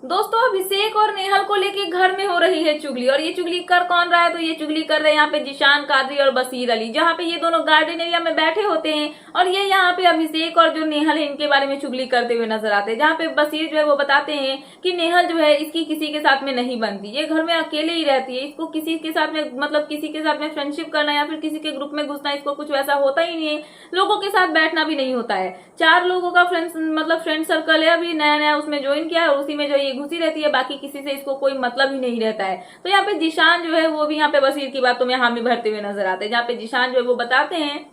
दोस्तों अभिषेक और नेहल को लेके घर में हो रही है चुगली। और ये चुगली कर कौन रहा है, तो ये चुगली कर रहे हैं यहाँ पे जिशान कादरी और बशीर अली, जहाँ पे ये दोनों गार्डन एरिया में बैठे होते हैं और ये यहाँ पे अभिषेक और जो नेहल है इनके बारे में चुगली करते हुए नजर आते हैं। जहाँ पे बशीर जो है वो बताते हैं कि नेहल जो है इसकी किसी के साथ में नहीं बनती, ये घर में अकेले ही रहती है, इसको किसी के साथ में मतलब किसी के साथ में फ्रेंडशिप करना या फिर किसी के ग्रुप में घुसना इसको कुछ वैसा होता ही नहीं है, लोगों के साथ बैठना भी नहीं होता है। 4 लोगों का फ्रेंड सर्कल है, अभी नया नया उसमें ज्वाइन किया है और उसी में जो ये घुसी रहती है, बाकी किसी से इसको कोई मतलब ही नहीं रहता है। तो यहाँ पे जिशान जो है वो भी यहाँ पे बशीर की बातों में हामी भरते हुए नजर आते हैं, जहाँ पे जिशान जो है वो बताते हैं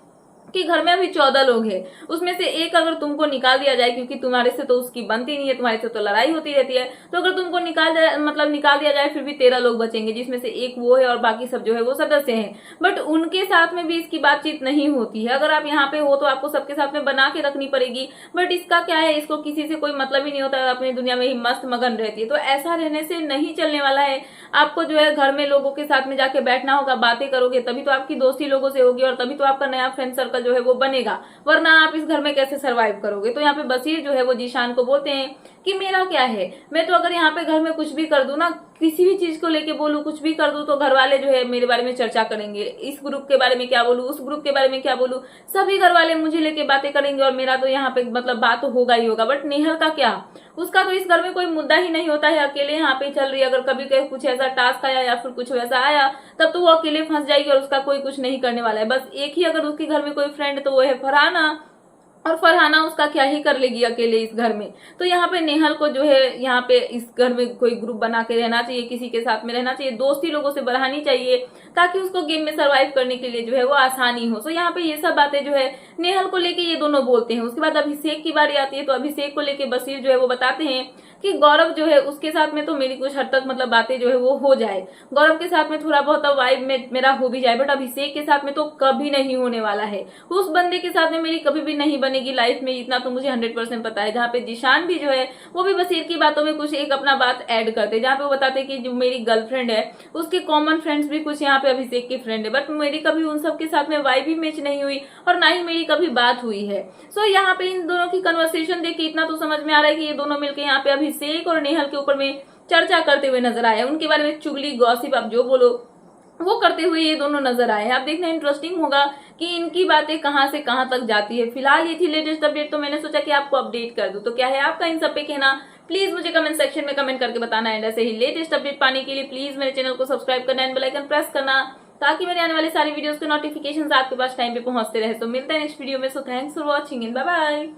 कि घर में अभी 14 लोग हैं, उसमें से एक अगर तुमको निकाल दिया जाए, क्योंकि तुम्हारे से तो उसकी बनती नहीं है, तुम्हारे से तो लड़ाई होती रहती है, तो अगर तुमको निकाल दिया जाए फिर भी 13 लोग बचेंगे, जिसमें से एक वो है और बाकी सब जो है वो सदस्य हैं। बट उनके साथ में भी इसकी बातचीत नहीं होती है। अगर आप यहाँ पे हो तो आपको सबके साथ में बना के रखनी पड़ेगी, बट इसका क्या है, इसको किसी से कोई मतलब ही नहीं होता है, अपनी दुनिया में ही मस्त मगन रहती है। तो ऐसा रहने से नहीं चलने वाला है, आपको जो है घर में लोगों के साथ में जाके बैठना होगा, बातें करोगे तभी तो आपकी दोस्ती लोगों से होगी और तभी तो आपका नया फ्रेंड सर्कल जो है वो बनेगा, वरना आप इस घर में कैसे सरवाइव करोगे। तो यहाँ पे बशीर जो है वो जिशान को बोलते हैं कि मेरा क्या है, मैं तो अगर यहाँ पे घर में कुछ भी कर दूं ना, किसी भी चीज को लेके बोलूं, कुछ भी कर दूं, तो घर वाले जो है मेरे बारे में चर्चा करेंगे, इस ग्रुप के बारे में क्या बोलूं, उस ग्रुप के बारे में क्या बोलूं, सभी घर वाले मुझे लेके बातें करेंगे और मेरा तो यहाँ पे मतलब बात तो होगा ही होगा। बट नेहल का क्या, उसका तो इस घर में कोई मुद्दा ही नहीं होता है, अकेले यहाँ पे चल रही है, अगर कभी कहीं कुछ ऐसा टास्क आया या फिर कुछ वैसा आया तब तो वो अकेले फंस जाएगी और उसका कोई कुछ नहीं करने वाला है। बस एक ही अगर उसके घर में कोई फ्रेंड तो वो है फरहाना, और फरहाना उसका क्या ही कर लेगी अकेले इस घर में। तो यहाँ पे नेहल को जो है यहाँ पे इस घर में कोई ग्रुप बना के रहना चाहिए, किसी के साथ में रहना चाहिए, दोस्ती लोगों से बढ़ानी चाहिए, ताकि उसको गेम में सरवाइव करने के लिए जो है वो आसानी हो। तो यहाँ पे ये सब बातें जो है नेहल को लेके ये दोनों बोलते हैं। उसके बाद अभिषेक की बारी आती है, तो अभिषेक को लेके बशीर जो है वो बताते हैं कि गौरव जो है उसके साथ में तो मेरी कुछ हद तक मतलब बातें जो है वो हो जाए, गौरव के साथ में थोड़ा बहुत वाइब में मेरा हो भी जाए, बट अभिषेक के साथ में तो कभी नहीं होने वाला है। उस बंदे के साथ में मेरी कभी भी नहीं बनेगी लाइफ में, इतना तो मुझे 100% पता है। जहाँ पे जिशान भी जो है वो भी बशीर की बातों में कुछ एक अपना बात ऐड करते, जहाँ पे वो बताते कि जो मेरी गर्लफ्रेंड है उसके कॉमन फ्रेंड्स भी कुछ यहाँ पे अभिषेक की फ्रेंड है, बट मेरी कभी उन सब के साथ में वाइब ही मैच नहीं हुई और ना ही मेरी कभी बात हुई है। सो यहाँ पे इन दोनों की कन्वर्सेशन देख के इतना तो समझ में आ रहा है कि ये दोनों मिलकर यहाँ पे अभिषेक और नेहल के ऊपर में चर्चा करते हुए नजर आए, उनके बारे में चुगली गॉसिप आप जो बोलो वो करते हुए ये दोनों नजर आए हैं। आप देखना इंटरेस्टिंग होगा कि इनकी बातें कहां से कहां तक जाती है। फिलहाल ये थी लेटेस्ट अपडेट, तो मैंने सोचा कि आपको अपडेट कर दूं। तो क्या है आपका इन सब पे कहना, प्लीज मुझे कमेंट सेक्शन में कमेंट करके बताना। एंड ऐसे ही लेटेस्ट अपडेट पाने के लिए प्लीज मेरे चैनल को सब्सक्राइब करना एंड बेल आइकन प्रेस करना, ताकि मेरे आने वाली सारी वीडियोस के नोटिफिकेशन आपके पास टाइम पे पहुंचते रहे। तो मिलते हैं नेक्स्ट वीडियो में। So thanks for watching and bye bye.